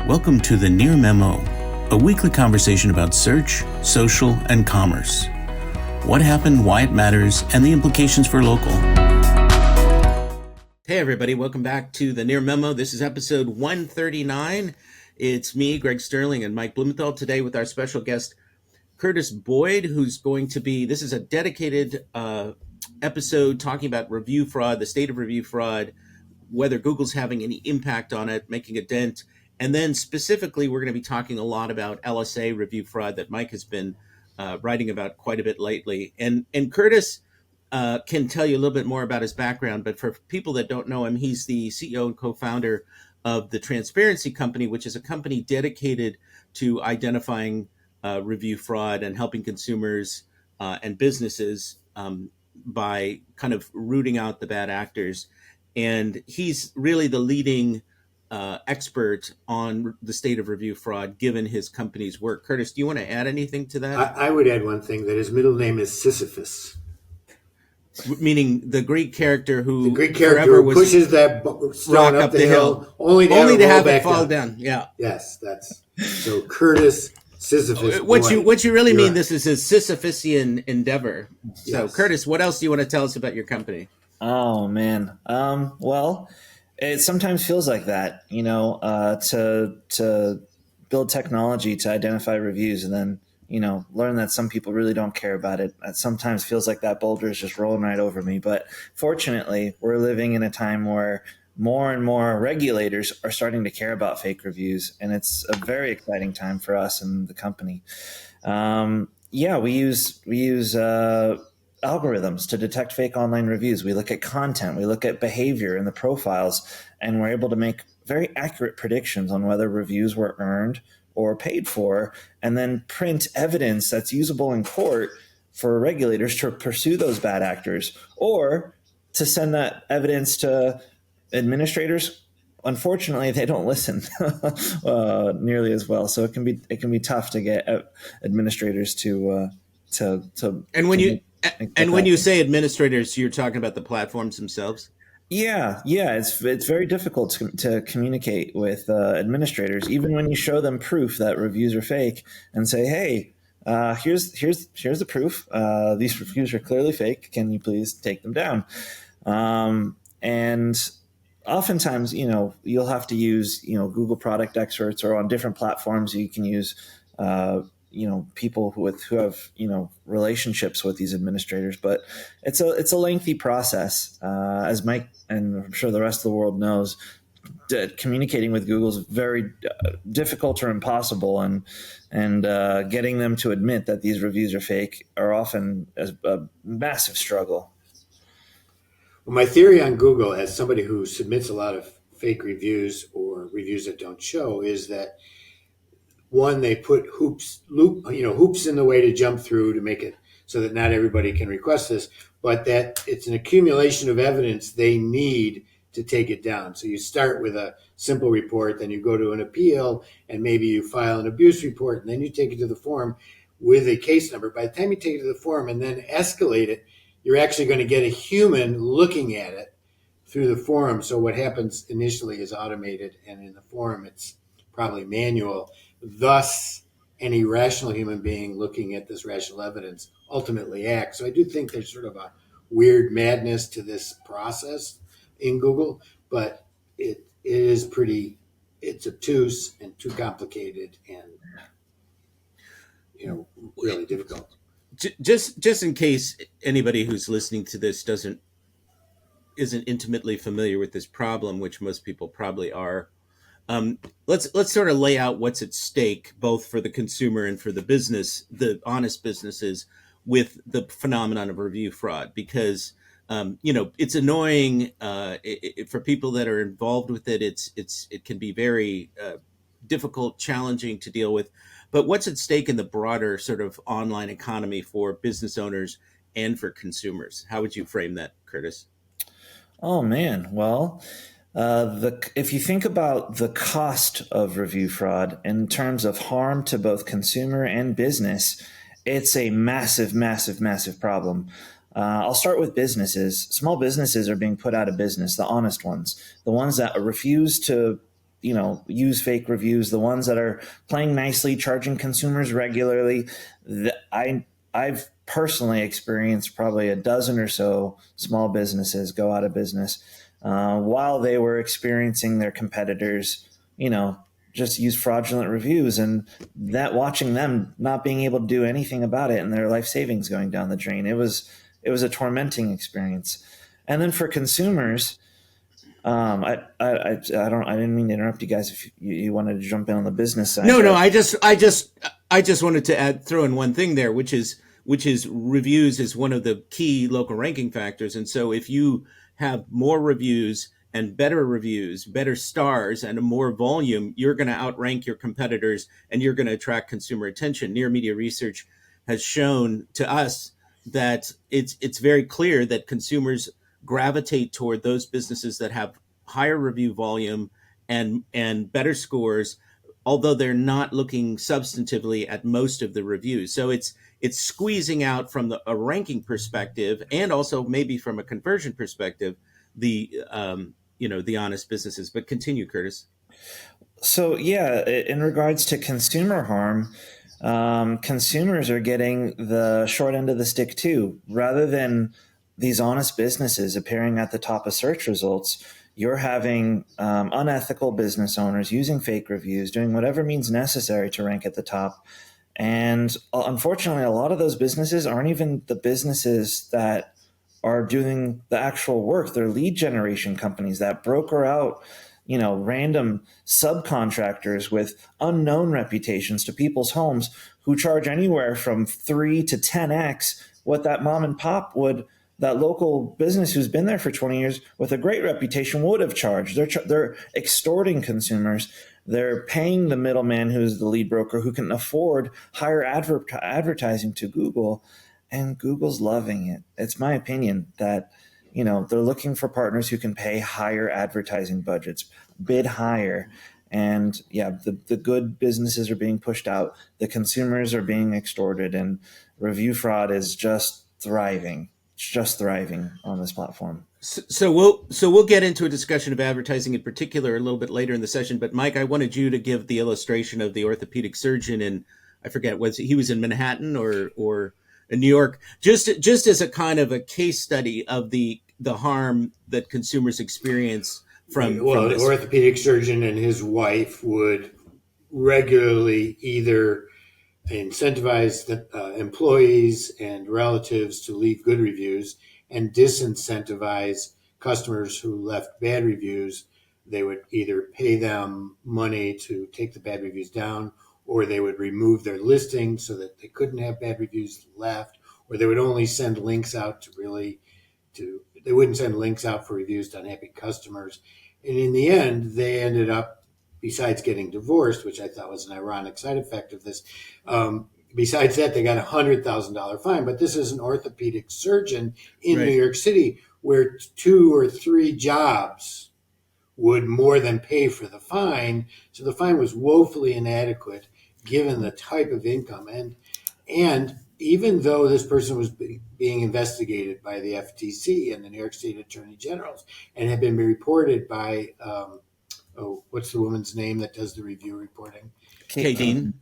Welcome to the Near Memo, a weekly conversation about search, social, and commerce. What happened, why it matters, and the implications for local. Hey everybody, welcome back to the Near Memo. This is episode 139. It's me, Greg Sterling, and Mike Blumenthal today with our special guest, Curtis Boyd, who's going to be, this is a dedicated episode talking about review fraud, the state of review fraud, whether Google's having any impact on it, making a dent. And then specifically, we're going to be talking a lot about LSA review fraud that Mike has been writing about quite a bit lately. And Curtis can tell you a little bit more about his background, but for people that don't know him, he's the CEO and co-founder of the Transparency Company, which is a company dedicated to identifying review fraud and helping consumers and businesses by kind of rooting out the bad actors. And he's really the leading expert on the state of review fraud, given his company's work. Curtis, do you want to add anything to that? I would add one thing, that his middle name is Sisyphus. Meaning the Greek character who the Greek character who pushes that stone up the hill only to have it fall down. Yeah. Yes, that's so Curtis Sisyphus. What you really mean, this is a Sisyphusian endeavor. So yes. Curtis, what else do you want to tell us about your company? Oh man. Well, it sometimes feels like that, to build technology to identify reviews and then, learn that some people really don't care about it. It sometimes feels like that boulder is just rolling right over me. But fortunately, we're living in a time where more and more regulators are starting to care about fake reviews. And it's a very exciting time for us and the company. We use algorithms to detect fake online reviews. We look at content, we look at behavior in the profiles, and we're able to make very accurate predictions on whether reviews were earned or paid for, and then print evidence that's usable in court for regulators to pursue those bad actors or to send that evidence to administrators. Unfortunately, they don't listen nearly as well, so it can be tough to get administrators to. And when you say administrators, you're talking about the platforms themselves? Yeah. It's very difficult to communicate with administrators, even when you show them proof that reviews are fake and say, "Hey, here's the proof. These reviews are clearly fake. Can you please take them down?" And oftentimes, you'll have to use Google product experts, or on different platforms you can use people who have relationships with these administrators. But it's a lengthy process, as Mike and I'm sure the rest of the world knows. Communicating with Google is very difficult or impossible, and getting them to admit that these reviews are fake are often a massive struggle. Well, my theory on Google, as somebody who submits a lot of fake reviews or reviews that don't show, is that one, they put hoops in the way to jump through to make it so that not everybody can request this, but that it's an accumulation of evidence they need to take it down. So you start with a simple report, then you go to an appeal, and maybe you file an abuse report, and then you take it to the forum with a case number. By the time you take it to the forum and then escalate it, you're actually going to get a human looking at it through the forum. So what happens initially is automated, and in the forum it's probably manual. Thus, any rational human being looking at this rational evidence ultimately acts. So I do think there's sort of a weird madness to this process in Google, but it's obtuse and too complicated and really difficult. Just in case anybody who's listening to this isn't intimately familiar with this problem, which most people probably are. Let's sort of lay out what's at stake, both for the consumer and for the business, the honest businesses, with the phenomenon of review fraud, because it's annoying for people that are involved with it. It can be very difficult, challenging to deal with. But what's at stake in the broader sort of online economy for business owners and for consumers? How would you frame that, Curtis? Oh man, well. If you think about the cost of review fraud in terms of harm to both consumer and business, it's a massive, massive, massive problem. I'll start with businesses. Small businesses are being put out of business, the honest ones, the ones that refuse to use fake reviews, the ones that are playing nicely, charging consumers regularly. I've personally experienced probably a dozen or so small businesses go out of business while they were experiencing their competitors, just use fraudulent reviews, and that watching them not being able to do anything about it and their life savings going down the drain. It was a tormenting experience. And then for consumers, I didn't mean to interrupt you guys. If you wanted to jump in on the business side. No, I just wanted to throw in one thing there, which is reviews is one of the key local ranking factors. And so if you have more reviews and better stars, and a more volume, you're going to outrank your competitors and you're going to attract consumer attention. Near Media Research has shown to us that it's very clear that consumers gravitate toward those businesses that have higher review volume and better scores, although they're not looking substantively at most of the reviews. So it's squeezing out from a ranking perspective, and also maybe from a conversion perspective, the the honest businesses. But continue, Curtis. So yeah, in regards to consumer harm, consumers are getting the short end of the stick too. Rather than these honest businesses appearing at the top of search results, you're having unethical business owners using fake reviews, doing whatever means necessary to rank at the top. And unfortunately, a lot of those businesses aren't even the businesses that are doing the actual work. They're lead generation companies that broker out, random subcontractors with unknown reputations to people's homes who charge anywhere from 3 to 10x what that mom and pop would, that local business who's been there for 20 years with a great reputation would have charged. They're extorting consumers. They're paying the middleman who's the lead broker who can afford higher advertising to Google, and Google's loving it. It's my opinion that they're looking for partners who can pay higher advertising budgets, bid higher. And yeah, the good businesses are being pushed out. The consumers are being extorted, and review fraud is just thriving. It's just thriving on this platform. So we'll get into a discussion of advertising in particular a little bit later in the session. But Mike, I wanted you to give the illustration of the orthopedic surgeon in, I forget, he was in Manhattan or in New York, just as a kind of a case study of the harm that consumers experience from the this. orthopedic surgeon and his wife would regularly either incentivize the employees and relatives to leave good reviews and disincentivize customers who left bad reviews. They would either pay them money to take the bad reviews down, or they would remove their listing so that they couldn't have bad reviews left, or they would only send links out they wouldn't send links out for reviews to unhappy customers. And in the end, they ended up, besides getting divorced, which I thought was an ironic side effect of this, besides that, they got $100,000 fine. But this is an orthopedic surgeon in New York City, where 2 or 3 jobs would more than pay for the fine. So the fine was woefully inadequate given the type of income. And even though this person was being investigated by the FTC and the New York State Attorney Generals and had been reported by, what's the woman's name that does the review reporting? Kate Dean.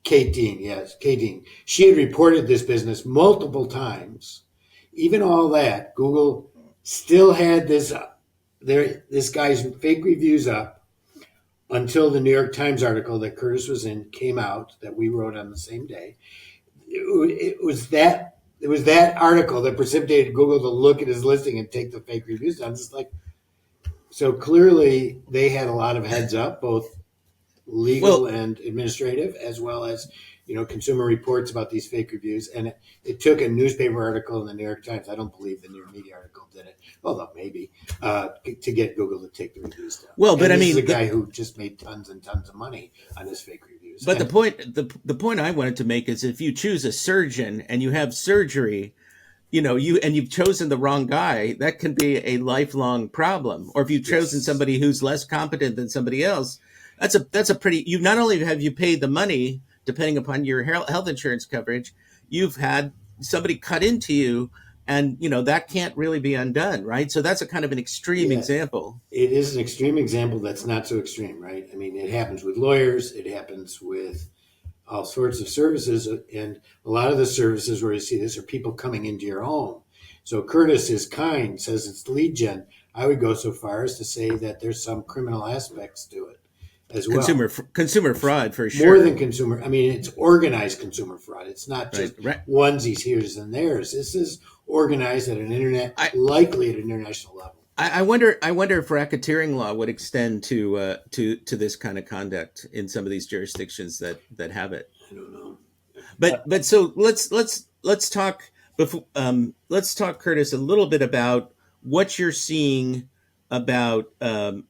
Kate Dean, yes, Kate Dean. She had reported this business multiple times. Even all that, Google still had this guy's fake reviews up until the New York Times article that Curtis was in came out, that we wrote on the same day. It was that article that precipitated Google to look at his listing and take the fake reviews down. It's like, so clearly they had a lot of heads up, both legal and administrative, as well as consumer reports about these fake reviews. And it took a newspaper article in the New York Times. I don't believe the New Media article did it, although maybe, to get Google to take the reviews down. Well, but this is a guy who just made tons and tons of money on his fake reviews. But the point I wanted to make is, if you choose a surgeon and you have surgery, you've chosen the wrong guy, that can be a lifelong problem. Or if you've chosen somebody who's less competent than somebody else, that's a pretty. You not only have you paid the money depending upon your health insurance coverage, you've had somebody cut into you And, that can't really be undone, right? So that's a kind of an extreme Yeah, example. it is an extreme example that's not so extreme, right? I mean, it happens with lawyers, it happens with all sorts of services, and a lot of the services where you see this are people coming into your home. So Curtis is kind, says it's lead gen. I would go so far as to say that there's some criminal aspects to it as well. Consumer fraud for More sure. than consumer, I mean, it's organized consumer fraud. It's not Right. just Right. onesies, here's and theirs. This is organized at an internet, I, likely at an international level. I wonder. I wonder if racketeering law would extend to this kind of conduct in some of these jurisdictions that have it. I don't know. But so let's talk before let's talk, Curtis, a little bit about what you're seeing about the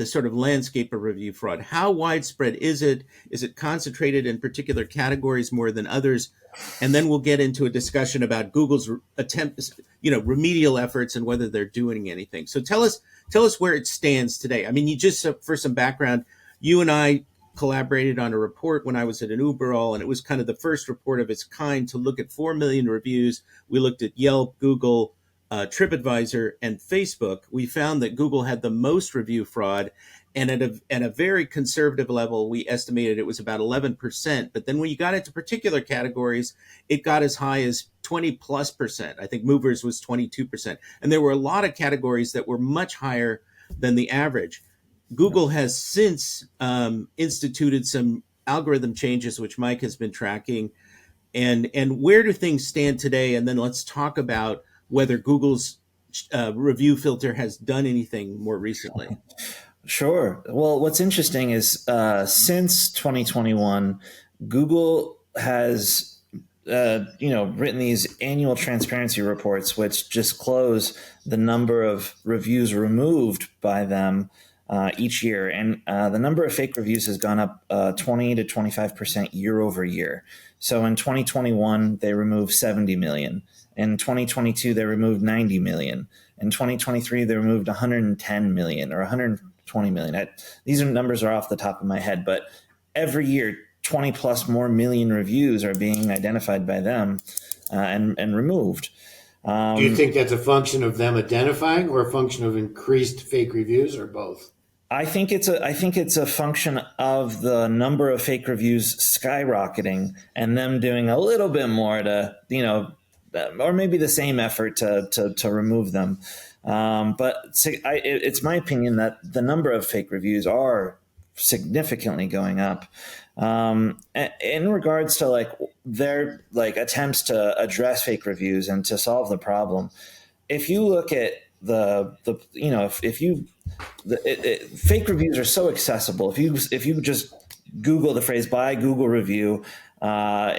sort of landscape of review fraud. How widespread is it? Is it concentrated in particular categories more than others? And then we'll get into a discussion about Google's attempts, remedial efforts, and whether they're doing anything. So tell us where it stands today. I mean, you just, for some background, you and I collaborated on a report when I was at an Uberall, and it was kind of the first report of its kind to look at 4 million reviews. We looked at Yelp, Google, TripAdvisor, and Facebook. We found that Google had the most review fraud, and at a very conservative level, we estimated it was about 11%. But then when you got into particular categories, it got as high as 20+%. I think movers was 22%. And there were a lot of categories that were much higher than the average. Google has since instituted some algorithm changes, which Mike has been tracking. And where do things stand today? And then let's talk about whether Google's review filter has done anything more recently. Sure. Well, what's interesting is since 2021, Google has written these annual transparency reports, which disclose the number of reviews removed by them each year. And the number of fake reviews has gone up 20 to 25% year over year. So in 2021, they removed 70 million. In 2022, they removed 90 million. In 2023, they removed 110 million or 120 million. These numbers are off the top of my head, but every year, 20 plus more million reviews are being identified by them and removed. Do you think that's a function of them identifying or a function of increased fake reviews or both? I think it's a function of the number of fake reviews skyrocketing and them doing a little bit more to, or maybe the same effort to remove them. But it's my opinion that the number of fake reviews are significantly going up. In regards to their attempts to address fake reviews and to solve the problem, if you look at fake reviews are so accessible. If you just Google the phrase "buy Google review" in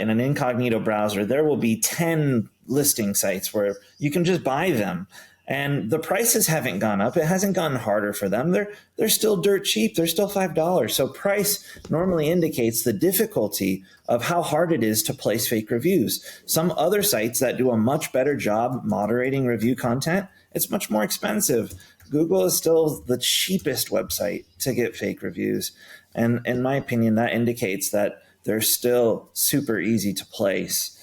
an incognito browser, there will be 10 listing sites where you can just buy them. And the prices haven't gone up. It hasn't gotten harder for them. They're still dirt cheap. They're still $5. So price normally indicates the difficulty of how hard it is to place fake reviews. Some other sites that do a much better job moderating review content, it's much more expensive. Google is still the cheapest website to get fake reviews. And in my opinion, that indicates that they're still super easy to place.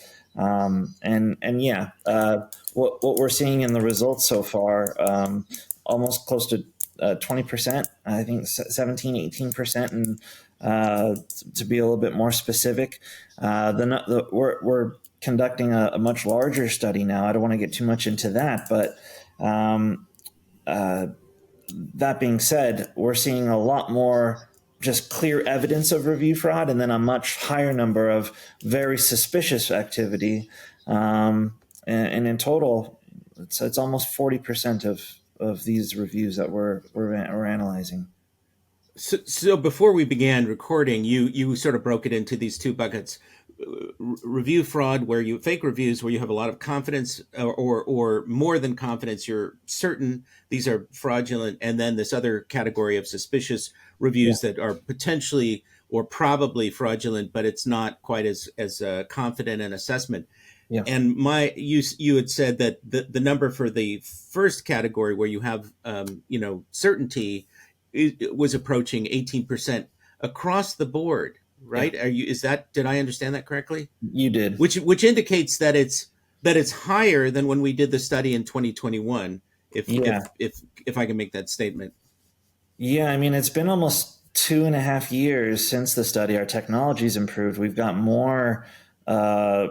What we're seeing in the results so far, almost close to 20%, I think 17, 18%. And to be a little bit more specific, we're conducting a much larger study now. I don't want to get too much into that, but that being said, we're seeing a lot more just clear evidence of review fraud, and then a much higher number of very suspicious activity. And in total, it's almost 40% of these reviews that we're analyzing. So before we began recording, you sort of broke it into these two buckets: review fraud, fake reviews, where you have a lot of confidence or more than confidence, you're certain these are fraudulent, and then this other category of suspicious reviews that are potentially or probably fraudulent, but it's not quite as confident an assessment. Yeah. And you had said that the number for the first category, where you have certainty, it was approaching 18% across the board, right? Yeah. Did I understand that correctly? You did. Which indicates that but it's higher than when we did the study in 2021. Yeah. If I can make that statement. Yeah, I mean, it's been almost 2.5 years since the study. Our technology's improved. We've got more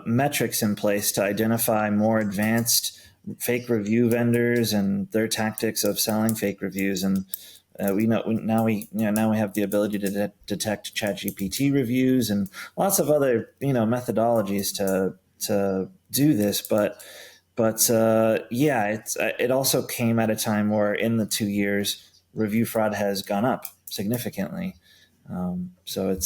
metrics in place to identify more advanced fake review vendors and their tactics of selling fake reviews. And we know now we have the ability to detect ChatGPT reviews and lots of other methodologies to do this. But yeah, it also came at a time where in the 2 years review fraud has gone up significantly. So And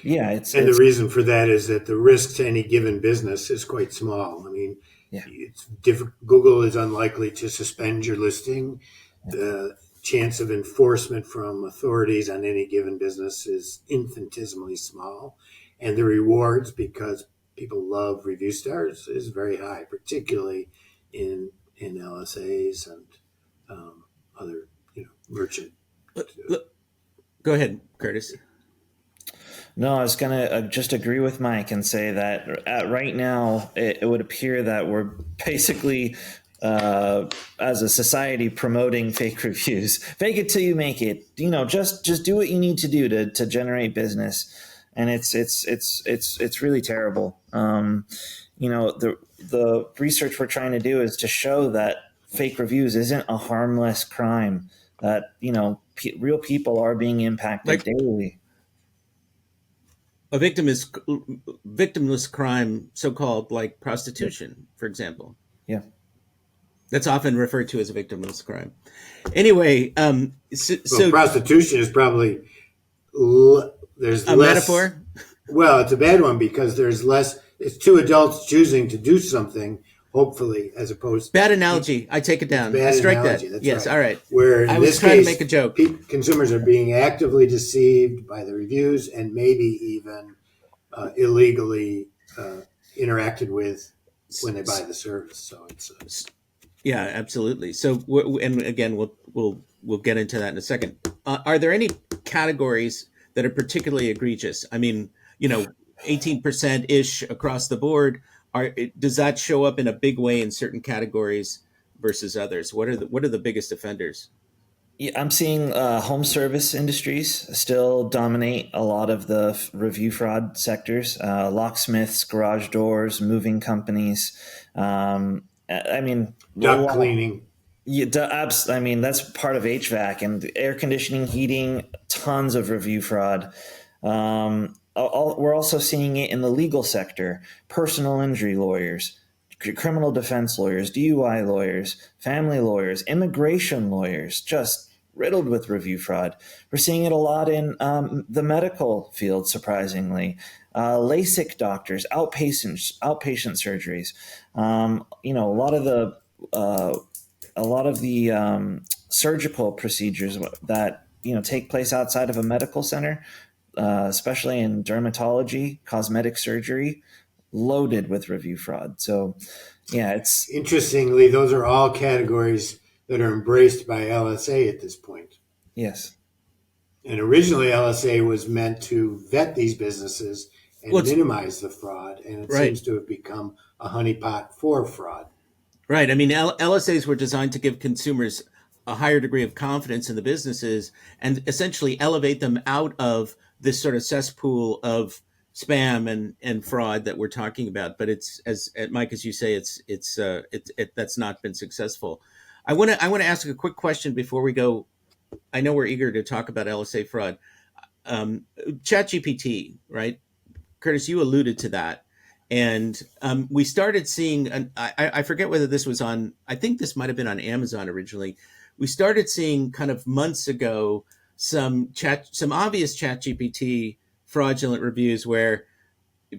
the reason for that is that the risk to any given business is quite small. I mean, yeah. it's different. Google is unlikely to suspend your listing. The chance of enforcement from authorities on any given business is infinitesimally small. And the rewards, because people love review stars, is very high, particularly in LSAs and other merchant. Go ahead, Curtis. No, I was going to just agree with Mike and say that right now it would appear that we're basically, as a society, promoting fake reviews. Fake it till you make it. Just do what you need to do to generate business, and it's really terrible. The research we're trying to do is to show that fake reviews isn't a harmless crime. That real people are being impacted daily. A victimless crime, so-called, like prostitution, for example. Yeah. That's often referred to as a victimless crime. Anyway, so prostitution is probably there's a less metaphor. Well, it's a bad one because there's less. It's two adults choosing to do something, hopefully, as opposed. Bad analogy. I take it down. I strike analogy. That. Yes. Right. All right. Where I was trying to make a joke. Consumers are being actively deceived by the reviews and maybe even illegally interacted with when they buy the service. So it's. Yeah, absolutely. So, and again, we'll get into that in a second. Are there any categories that are particularly egregious? I mean, 18% ish across the board. Does that show up in a big way in certain categories versus others? What are the biggest offenders? Yeah, I'm seeing home service industries still dominate a lot of the review fraud sectors. Locksmiths, garage doors, moving companies. I mean, duct cleaning. Yeah, I mean, that's part of HVAC and air conditioning, heating. Tons of review fraud. We're also seeing it in the legal sector: personal injury lawyers, criminal defense lawyers, DUI lawyers, family lawyers, immigration lawyers, just riddled with review fraud. We're seeing it a lot in the medical field, surprisingly. LASIK doctors, outpatient surgeries. A lot of the surgical procedures that take place outside of a medical center, especially in dermatology, cosmetic surgery, loaded with review fraud. So, yeah, it's interestingly, those are all categories that are embraced by LSA at this point. Yes. And originally, LSA was meant to vet these businesses and minimize the fraud, and it seems to have become a honeypot for fraud. Right. I mean, LSAs were designed to give consumers a higher degree of confidence in the businesses and essentially elevate them out of this sort of cesspool of spam and fraud that we're talking about. But it's, as Mike, as you say, that's not been successful. I want to ask a quick question before we go. I know we're eager to talk about LSA fraud. ChatGPT, right? Curtis, you alluded to that. And we started seeing, I forget whether this was on, I think this might have been on Amazon originally. We started seeing kind of months ago some obvious ChatGPT fraudulent reviews where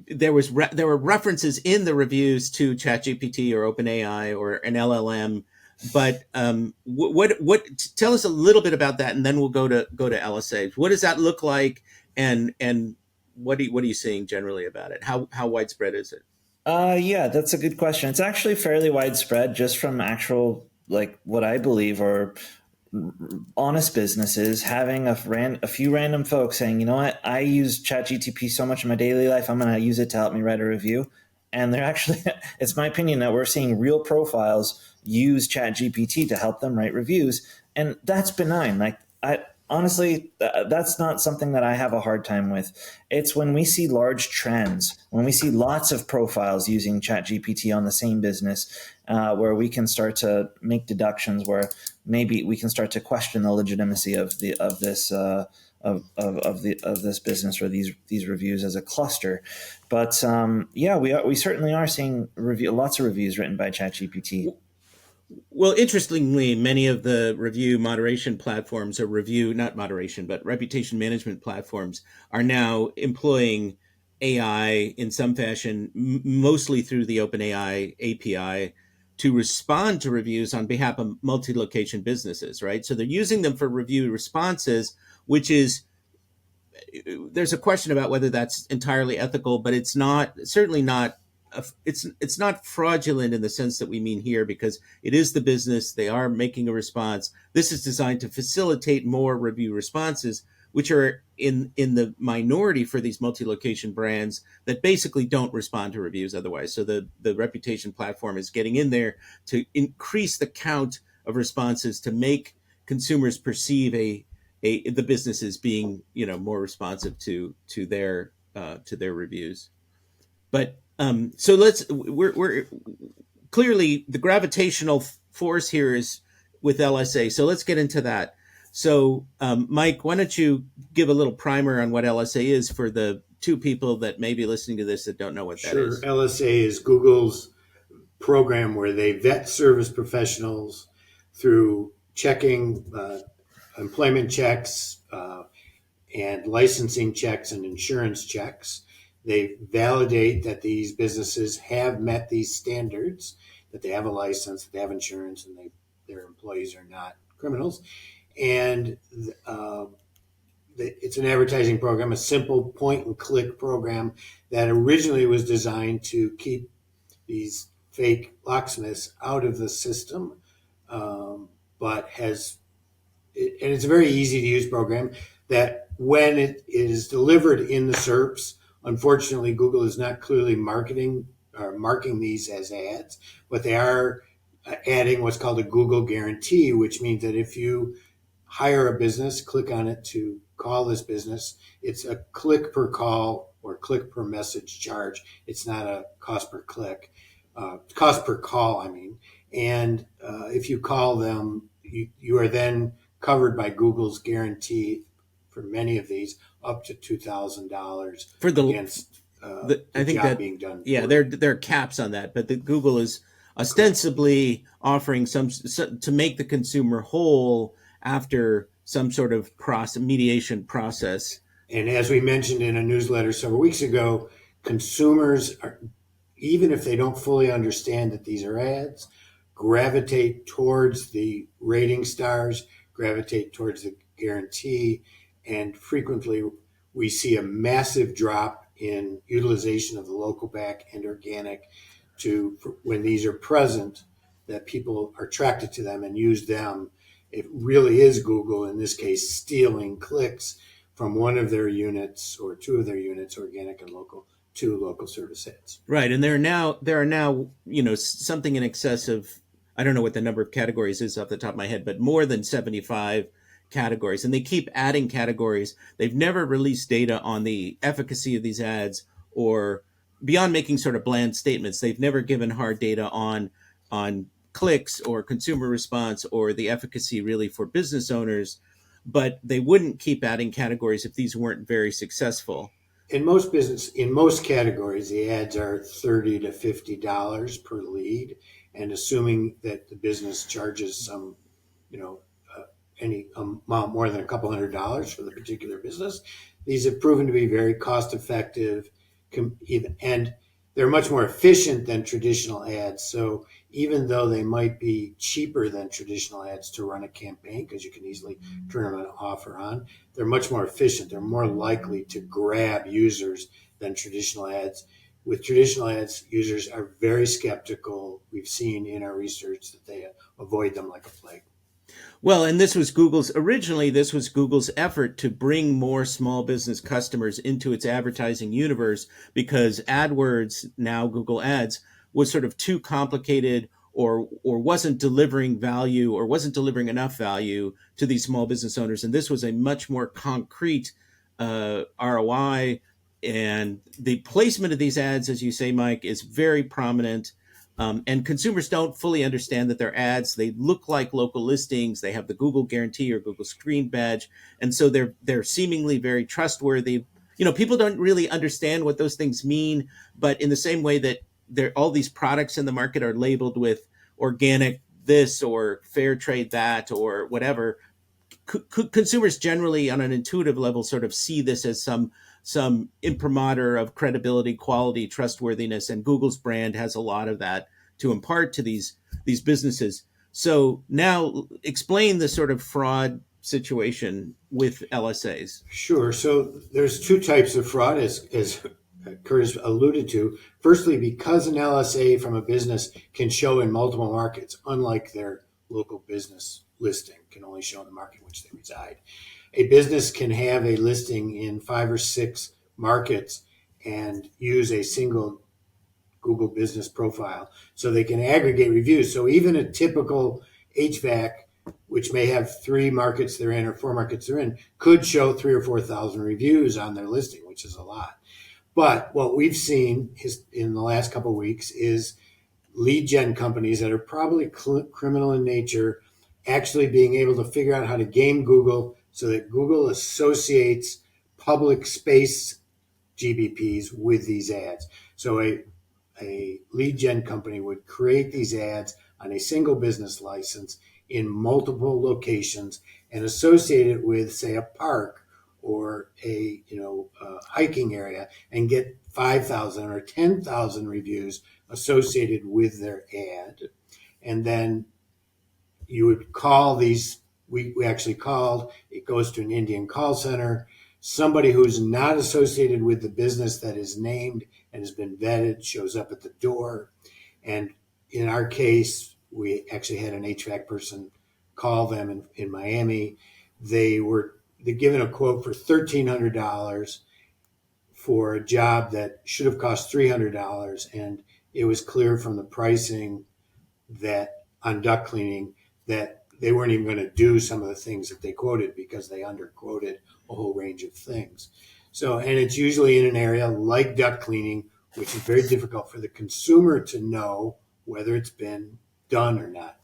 there were references in the reviews to ChatGPT or OpenAI or an LLM. But what tell us a little bit about that, and then we'll go to LSA. What does that look like, and what are you seeing generally about it? How widespread is it? Yeah, that's a good question. It's actually fairly widespread, just from actual, like, what I believe are honest businesses having a few random folks saying, you know what, I use ChatGPT so much in my daily life, I'm going to use it to help me write a review. And they're actually, it's my opinion that we're seeing real profiles use ChatGPT to help them write reviews. And that's benign. Like, honestly, that's not something that I have a hard time with. It's when we see large trends, when we see lots of profiles using ChatGPT on the same business, where we can start to make deductions, where maybe we can start to question the legitimacy of this business or these reviews as a cluster. But we certainly are seeing lots of reviews written by ChatGPT. Well, interestingly, many of the review moderation platforms or not moderation, but reputation management platforms are now employing AI in some fashion, mostly through the OpenAI API, to respond to reviews on behalf of multi-location businesses, right? So they're using them for review responses, which is, there's a question about whether that's entirely ethical, but it's certainly not. It's not fraudulent in the sense that we mean here, because it is the business. They are making a response. This is designed to facilitate more review responses, which are in the minority for these multi-location brands that basically don't respond to reviews otherwise. So the reputation platform is getting in there to increase the count of responses to make consumers perceive the businesses being more responsive to their reviews. But so we're clearly the gravitational force here is with LSA. So let's get into that. So Mike, why don't you give a little primer on what LSA is for the two people that may be listening to this that don't know what that is? Sure. LSA is Google's program where they vet service professionals through checking employment checks and licensing checks and insurance checks. They validate that these businesses have met these standards, that they have a license, that they have insurance, and their employees are not criminals. And it's an advertising program, a simple point and click program that originally was designed to keep these fake locksmiths out of the system, but it's a very easy to use program that when it is delivered in the SERPs, unfortunately, Google is not clearly marking these as ads, but they are adding what's called a Google guarantee, which means that if you hire a business, click on it to call this business, it's a click per call or click per message charge. It's not a cost per click, cost per call, I mean. And if you call them, you are then covered by Google's guarantee for many of these up to $2,000 for against I think job that being done. Yeah, there are caps on that, but Google is ostensibly offering some to make the consumer whole after some sort of mediation process. And as we mentioned in a newsletter several weeks ago, consumers are, even if they don't fully understand that these are ads, gravitate towards the rating stars, gravitate towards the guarantee, and frequently we see a massive drop in utilization of the local back and organic when these are present, that people are attracted to them and use them. It really is Google, in this case, stealing clicks from one of their units or two of their units, organic and local, to local service ads. Right, and there are now something in excess of, I don't know what the number of categories is off the top of my head, but more than 75 categories, and they keep adding categories. They've never released data on the efficacy of these ads, or beyond making sort of bland statements. They've never given hard data on clicks or consumer response or the efficacy really for business owners, but they wouldn't keep adding categories if these weren't very successful. In most categories, the ads are $30 to $50 per lead, and assuming that the business charges some, any amount more than a couple $100 for the particular business, these have proven to be very cost effective, and they're much more efficient than traditional ads. So even though they might be cheaper than traditional ads to run a campaign, because you can easily turn them off or on, they're much more efficient. They're more likely to grab users than traditional ads. With traditional ads, users are very skeptical. We've seen in our research that they avoid them like a plague. Well, and this was Google's effort to bring more small business customers into its advertising universe, because AdWords, now Google Ads, was sort of too complicated, or wasn't delivering value, or wasn't delivering enough value to these small business owners. And this was a much more concrete ROI. And the placement of these ads, as you say, Mike, is very prominent. And consumers don't fully understand that they're ads. They look like local listings. They have the Google guarantee or Google screen badge, and so they're seemingly very trustworthy. People don't really understand what those things mean, but in the same way that all these products in the market are labeled with organic this or fair trade that or whatever, consumers generally, on an intuitive level, sort of see this as some imprimatur of credibility, quality, trustworthiness, and Google's brand has a lot of that to impart to these businesses. So now explain the sort of fraud situation with LSAs. Sure. So there's two types of fraud, as Curtis alluded to. Firstly, because an LSA from a business can show in multiple markets, unlike their local business listing can only show in the market in which they reside. A business can have a listing in 5 or 6 markets and use a single Google business profile, so they can aggregate reviews. So even a typical HVAC, which may have 3 markets they're in or 4 markets they're in, could show 3,000 or 4,000 reviews on their listing, which is a lot. But what we've seen in the last couple of weeks is lead gen companies that are probably criminal in nature actually being able to figure out how to game Google so that Google associates public space GBPs with these ads. So a lead gen company would create these ads on a single business license in multiple locations and associate it with, say, a park or a hiking area, and get 5,000 or 10,000 reviews associated with their ad. And then you would call these. We actually called. It goes to an Indian call center. Somebody who's not associated with the business that is named and has been vetted shows up at the door. And in our case, we actually had an HVAC person call them in Miami. They're given a quote for $1,300 for a job that should have cost $300. And it was clear from the pricing that on duct cleaning that they weren't even going to do some of the things that they quoted because they underquoted a whole range of things. So, and it's usually in an area like duct cleaning, which is very difficult for the consumer to know whether it's been done or not,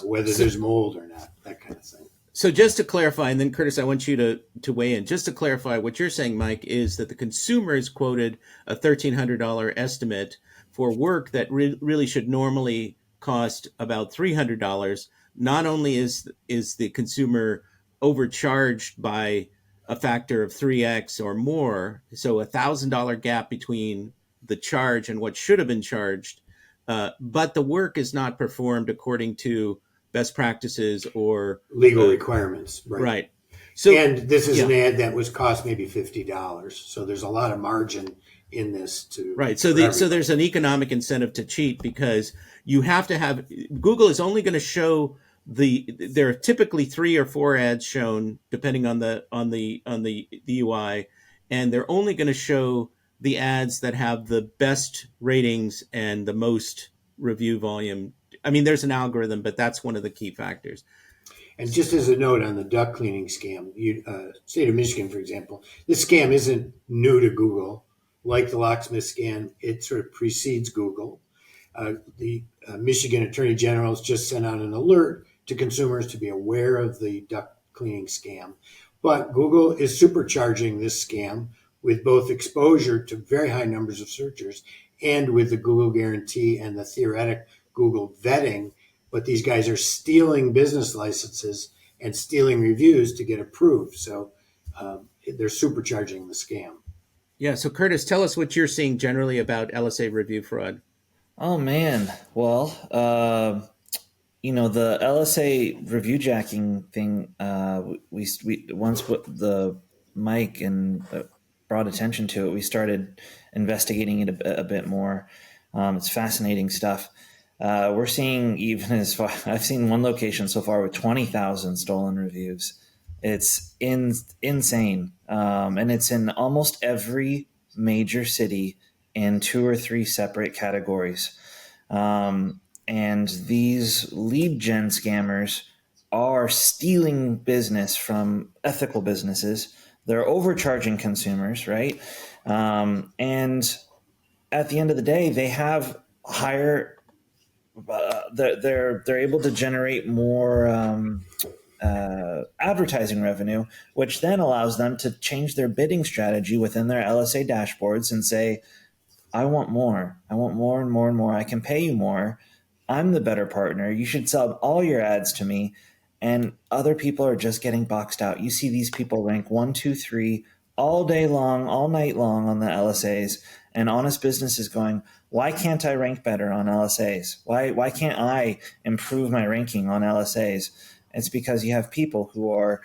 whether there's mold or not, that kind of thing. So just to clarify, and then Curtis, I want you to weigh in. Just to clarify, what you're saying, Mike, is that the consumer is quoted a $1,300 estimate for work that really should normally cost about $300. Not only is the consumer overcharged by a factor of 3x or more, so $1,000 gap between the charge and what should have been charged, but the work is not performed according to best practices or legal requirements. Right. So, and this is an ad that was cost maybe $50. So there's a lot of margin in this too. Right. So there's an economic incentive to cheat, because you have to have, Google is only going to show there are typically 3 or 4 ads shown depending on the UI, and they're only going to show the ads that have the best ratings and the most review volume. I mean, there's an algorithm, but that's one of the key factors. And just as a note on the duct cleaning scam, state of Michigan, for example, this scam isn't new to Google. Like the locksmith scam, it sort of precedes Google. The Michigan Attorney General has just sent out an alert to consumers to be aware of the duct cleaning scam. But Google is supercharging this scam with both exposure to very high numbers of searchers and with the Google guarantee and the theoretic Google vetting. But these guys are stealing business licenses and stealing reviews to get approved. So they're supercharging the scam. Yeah. So Curtis, tell us what you're seeing generally about LSA review fraud. Oh man. Well, the LSA review jacking thing, we once the Mike and brought attention to it, we started investigating it a bit more. It's fascinating stuff. We're seeing even as far, I've seen one location so far with 20,000 stolen reviews. It's insane. And it's in almost every major city in 2 or 3 separate categories. And these lead gen scammers are stealing business from ethical businesses. They're overcharging consumers, right? And at the end of the day, they have higher. They're able to generate more advertising revenue, which then allows them to change their bidding strategy within their LSA dashboards and say, I want more. I want more and more and more. I can pay you more. I'm the better partner. You should sell all your ads to me. And other people are just getting boxed out. You see these people rank 1, 2, 3 all day long, all night long on the LSAs. And honest business is going, why can't I rank better on LSAs? Why can't I improve my ranking on LSAs? It's because you have people who are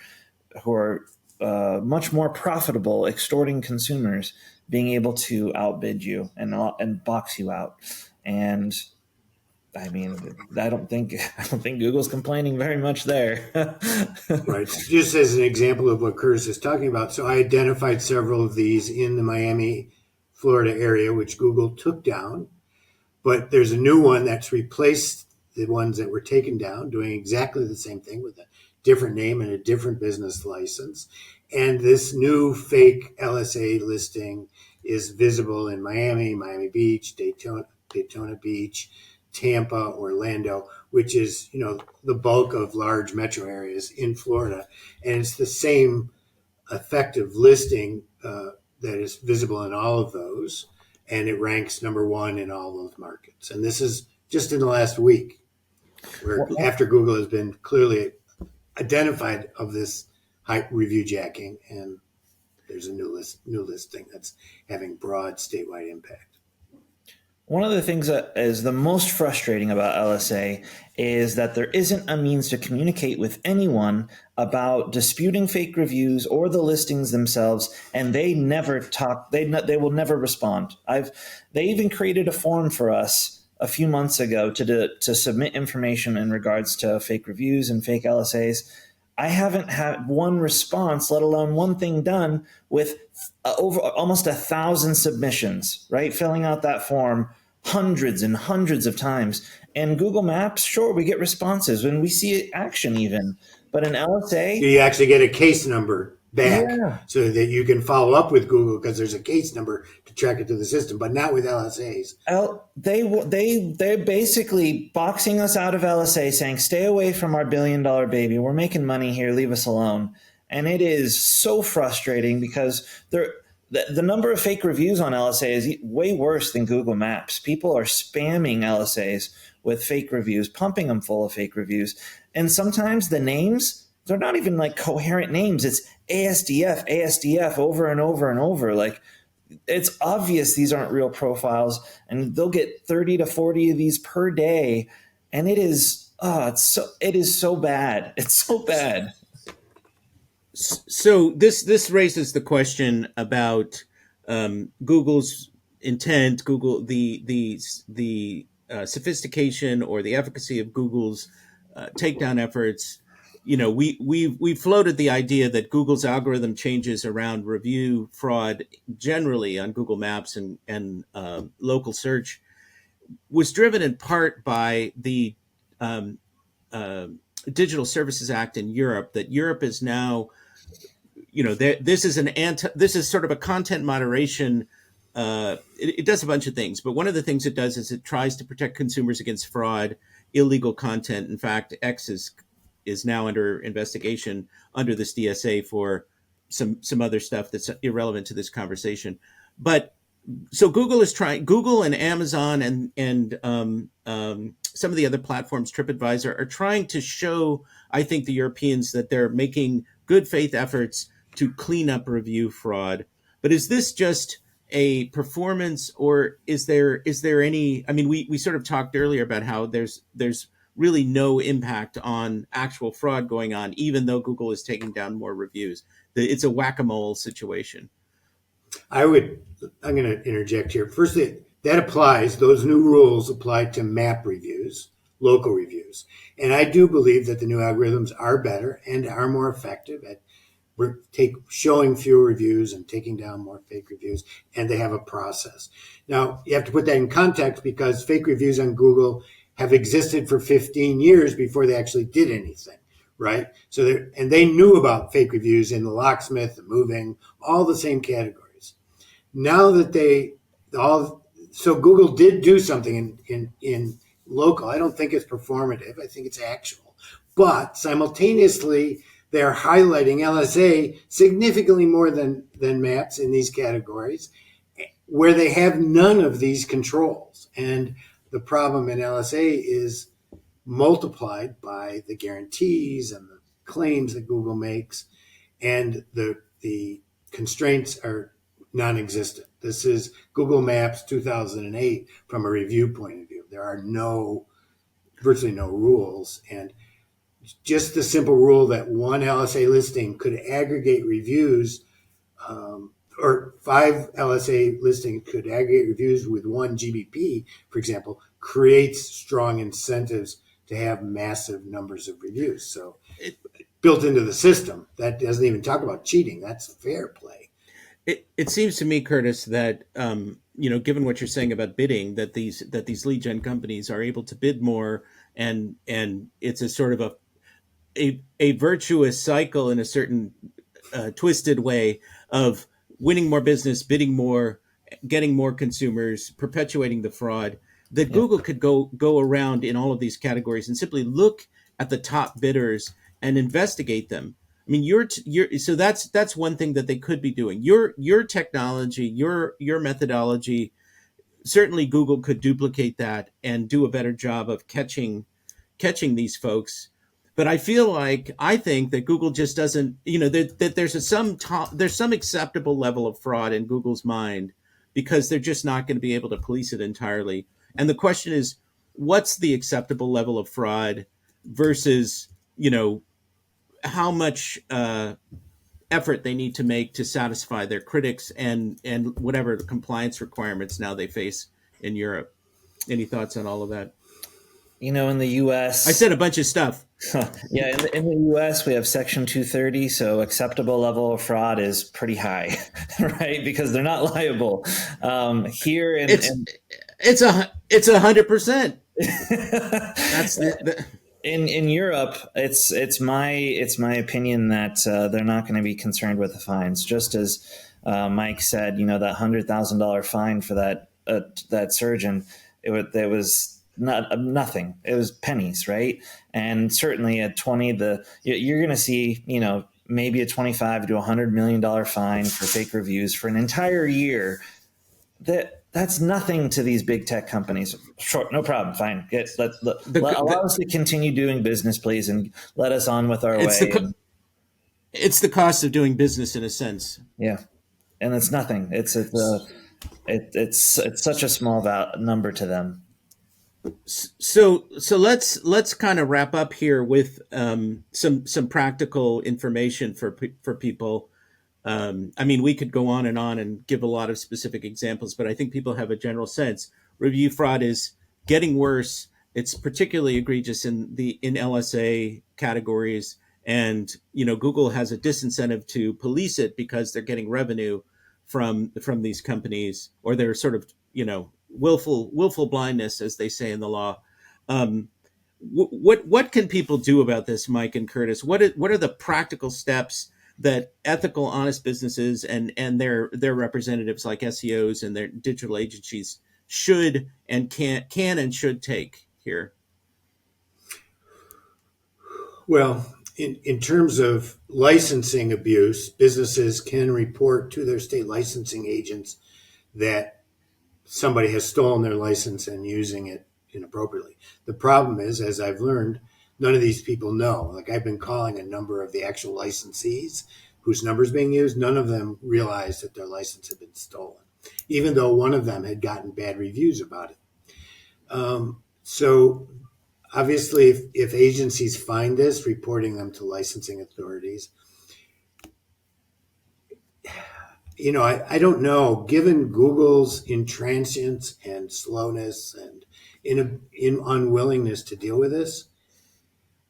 much more profitable extorting consumers, being able to outbid you and box you out. And I mean, I don't think Google's complaining very much there. Right. Just as an example of what Curtis is talking about, so I identified several of these in the Miami, Florida area, which Google took down. But there's a new one that's replaced the ones that were taken down, doing exactly the same thing with a different name and a different business license. And this new fake LSA listing is visible in Miami, Miami Beach, Daytona Beach, Tampa, Orlando, which is, the bulk of large metro areas in Florida. And it's the same effective listing that is visible in all of those. And it ranks number 1 in all those markets. And this is just in the last week, where after Google has been clearly identified of this high review jacking, and there's a new listing that's having broad statewide impact. One of the things that is the most frustrating about LSA is that there isn't a means to communicate with anyone about disputing fake reviews or the listings themselves, and they never talk. They will never respond. They even created a form for us a few months ago to submit information in regards to fake reviews and fake LSAs. I haven't had one response, let alone one thing done with over almost 1,000 submissions, right? Filling out that form hundreds and hundreds of times. And Google Maps, sure, we get responses when we see action even. But an LSA, You actually get a case number back, yeah, so that you can follow up with Google, because there's a case number to track it through the system, but not with LSAs. they're basically boxing us out of LSA, saying, stay away from our $1 billion baby. We're making money here. Leave us alone. And it is so frustrating because the number of fake reviews on LSA is way worse than Google Maps. People are spamming LSAs with fake reviews, pumping them full of fake reviews. And sometimes the names, they're not even like coherent names. It's ASDF over and over and over. Like, it's obvious these aren't real profiles, and they'll get 30 to 40 of these per day. And it is so bad. It's so bad. So this raises the question about Google's intent, the sophistication or the efficacy of Google's takedown efforts. We floated the idea that Google's algorithm changes around review fraud generally on Google Maps and local search was driven in part by the um, Digital Services Act in Europe. That Europe is now, this is sort of a content moderation. It does a bunch of things, but one of the things it does is it tries to protect consumers against fraud, illegal content. In fact, X is now under investigation under this DSA for some other stuff that's irrelevant to this conversation. But so Google and Amazon and some of the other platforms, TripAdvisor, are trying to show, I think, the Europeans that they're making good faith efforts to clean up review fraud. But is this just a performance, or is there any? I mean, we sort of talked earlier about how there's really no impact on actual fraud going on, even though Google is taking down more reviews. It's a whack-a-mole situation. I'm going to interject here. Firstly, that applies, those new rules apply to map reviews, local reviews. And I do believe that the new algorithms are better and are more effective at showing fewer reviews and taking down more fake reviews, and they have a process. Now, you have to put that in context because fake reviews on Google have existed for 15 years before they actually did anything, right? So they knew about fake reviews in the locksmith, the moving, all the same categories. Now that so Google did do something in local. I don't think it's performative. I think it's actual. But simultaneously, they're highlighting LSA significantly more than maps in these categories where they have none of these controls. And the problem in LSA is multiplied by the guarantees and the claims that Google makes, and the constraints are non-existent. This is Google Maps 2008 from a review point of view. There are virtually no rules, and just the simple rule that one LSA listing could aggregate reviews, or 5 LSA listings could aggregate reviews with 1 GBP, for example, creates strong incentives to have massive numbers of reviews. So built into the system, that doesn't even talk about cheating. That's fair play. It seems to me, Curtis, that given what you're saying about bidding, that these lead gen companies are able to bid more, and it's a sort of a virtuous cycle in a certain twisted way of winning more business, bidding more, getting more consumers, perpetuating the fraud. That Google could go around in all of these categories and simply look at the top bidders and investigate them. I mean, so that's one thing that they could be doing. Your technology, your methodology, certainly Google could duplicate that and do a better job of catching these folks. But I think that Google just doesn't, that there's some acceptable level of fraud in Google's mind, because they're just not going to be able to police it entirely. And the question is, what's the acceptable level of fraud versus, how much effort they need to make to satisfy their critics and whatever the compliance requirements now they face in Europe. Any thoughts on all of that? In the U.S., I said a bunch of stuff. Yeah, in the U.S. we have Section 230, so acceptable level of fraud is pretty high, right? Because they're not liable. Here, it's 100%. That's in Europe, it's my opinion that they're not going to be concerned with the fines. Just as Mike said, that $100,000 fine for that surgeon, it was nothing. It was pennies, right? And certainly at 20, you're going to see, maybe a $25 to $100 million fine for fake reviews for an entire year. That's nothing to these big tech companies. Sure, no problem. Fine. Allow us to continue doing business, please, and let us on with our way. It's the cost of doing business, in a sense. Yeah, and it's nothing. It's such a small number to them. So let's kind of wrap up here with some practical information for people. I mean, we could go on and give a lot of specific examples, but I think people have a general sense. Review fraud is getting worse. It's particularly egregious in LSA categories, and Google has a disincentive to police it because they're getting revenue from these companies, or they're sort of willful blindness, as they say in the law. What can people do about this, Mike and Curtis? What are the practical steps that ethical, honest businesses and their representatives like SEOs and their digital agencies should and can and should take here? Well, in terms of licensing abuse, businesses can report to their state licensing agents that somebody has stolen their license and using it inappropriately. The problem is, as I've learned, none of these people know. Like, I've been calling a number of the actual licensees whose number is being used. None of them realized that their license had been stolen, even though one of them had gotten bad reviews about it. So obviously, if agencies find this, reporting them to licensing authorities. I don't know. Given Google's intransigence and slowness and in unwillingness to deal with this,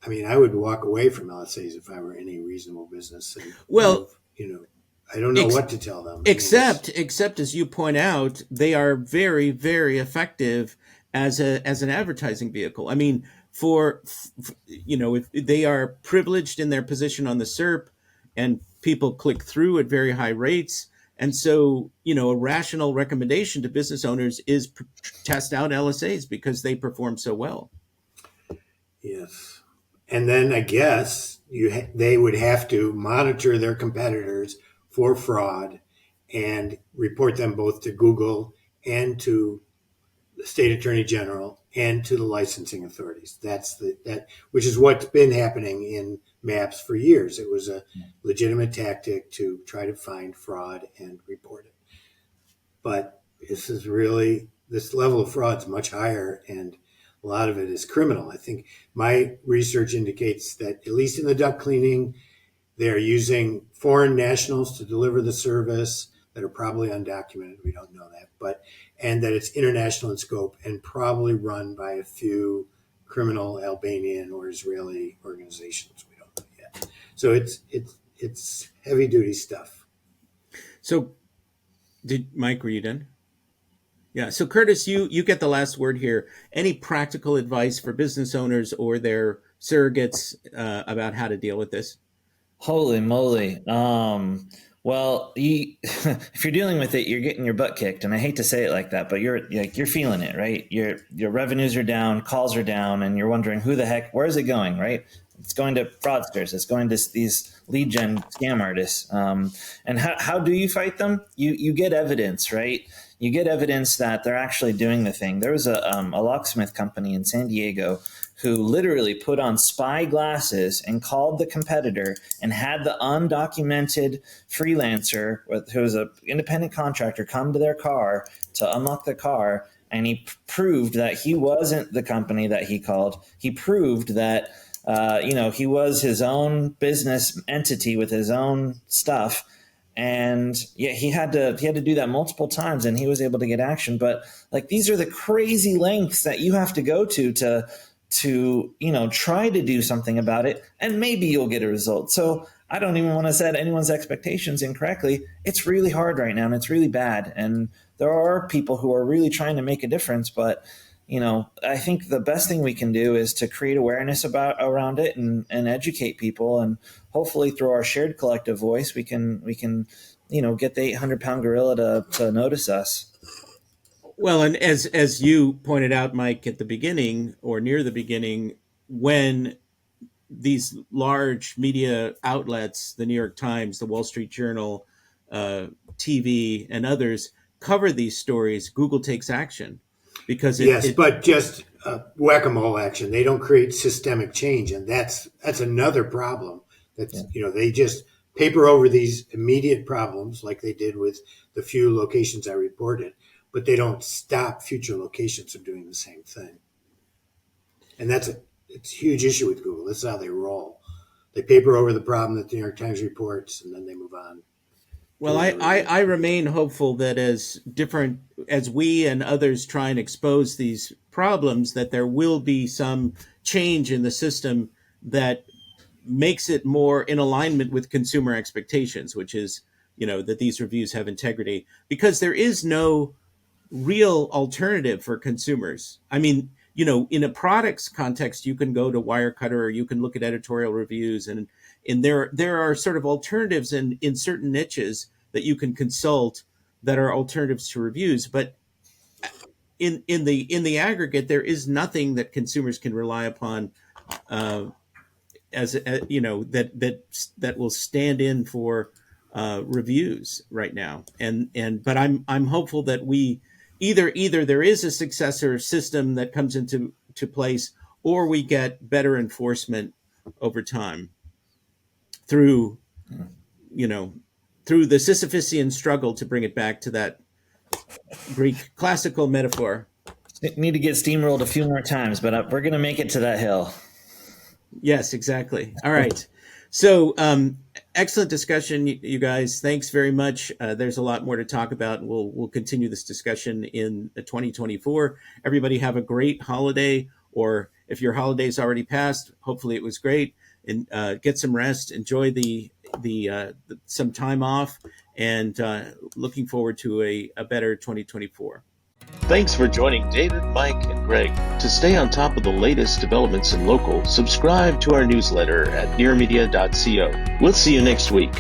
I mean, I would walk away from LSAs if I were any reasonable business and Well, move. I don't know ex- what to tell them. I mean, except as you point out, they are very, very effective as an advertising vehicle. I mean, if they are privileged in their position on the SERP, and people click through at very high rates, and so a rational recommendation to business owners is test out LSAs because they perform so well. yes. And then I guess they would have to monitor their competitors for fraud and report them both to Google and to the state attorney general and to the licensing authorities. That which is what's been happening in maps for years. It was a legitimate tactic to try to find fraud and report it. But this level of fraud is much higher, and a lot of it is criminal. I think my research indicates that at least in the duct cleaning, they're using foreign nationals to deliver the service that are probably undocumented. We don't know that, and that it's international in scope and probably run by a few criminal Albanian or Israeli organizations. We don't know yet. So it's heavy duty stuff. So, Mike, were you done? Yeah. So, Curtis, you get the last word here. Any practical advice for business owners or their surrogates about how to deal with this? Holy moly. Well, if you're dealing with it, you're getting your butt kicked, and I hate to say it like that, but you're feeling it, right? Your revenues are down, calls are down, and you're wondering where is it going, right? It's going to fraudsters. It's going to these lead gen scam artists. And how do you fight them? You get evidence, right? You get evidence that they're actually doing the thing. There was a locksmith company in San Diego who literally put on spy glasses and called the competitor and had the undocumented freelancer who was an independent contractor come to their car to unlock the car. And he proved that he wasn't the company that he called. He proved that, he was his own business entity with his own stuff. And he had to do that multiple times, and he was able to get action. But these are the crazy lengths that you have to go to try to do something about it, and maybe you'll get a result. So I don't even want to set anyone's expectations incorrectly. It's really hard right now, and it's really bad. And there are people who are really trying to make a difference, but I think the best thing we can do is to create awareness around it and educate people, and hopefully through our shared collective voice, we can get the 800-pound gorilla to notice us. Well, and as you pointed out, Mike, at the beginning or near the beginning, when these large media outlets, the New York Times, the Wall Street Journal, TV, and others cover these stories, Google takes action because but just whack-a-mole action. They don't create systemic change, and that's another problem. They just paper over these immediate problems like they did with the few locations I reported, but they don't stop future locations from doing the same thing. And it's a huge issue with Google. This is how they roll. They paper over the problem that the New York Times reports, and then they move on. Well, I remain hopeful that as we and others try and expose these problems, that there will be some change in the system that makes it more in alignment with consumer expectations, which is, that these reviews have integrity, because there is no real alternative for consumers. I mean, in a products context, you can go to Wirecutter or you can look at editorial reviews, and there are sort of alternatives in certain niches that you can consult that are alternatives to reviews. But in the aggregate, there is nothing that consumers can rely upon that will stand in for reviews right now. But I'm hopeful that we either there is a successor system that comes into place, or we get better enforcement over time through the Sisyphusian struggle, to bring it back to that Greek classical metaphor. Need to get steamrolled a few more times, but we're going to make it to that hill. Yes, exactly. All right. So Excellent discussion, you guys. Thanks very much. There's a lot more to talk about, and we'll continue this discussion in 2024. Everybody have a great holiday, or if your holiday's already passed, hopefully it was great. And get some rest. Enjoy the some time off, and looking forward to a better 2024. Thanks for joining David, Mike, and Greg. To stay on top of the latest developments in local, subscribe to our newsletter at nearmedia.co. We'll see you next week.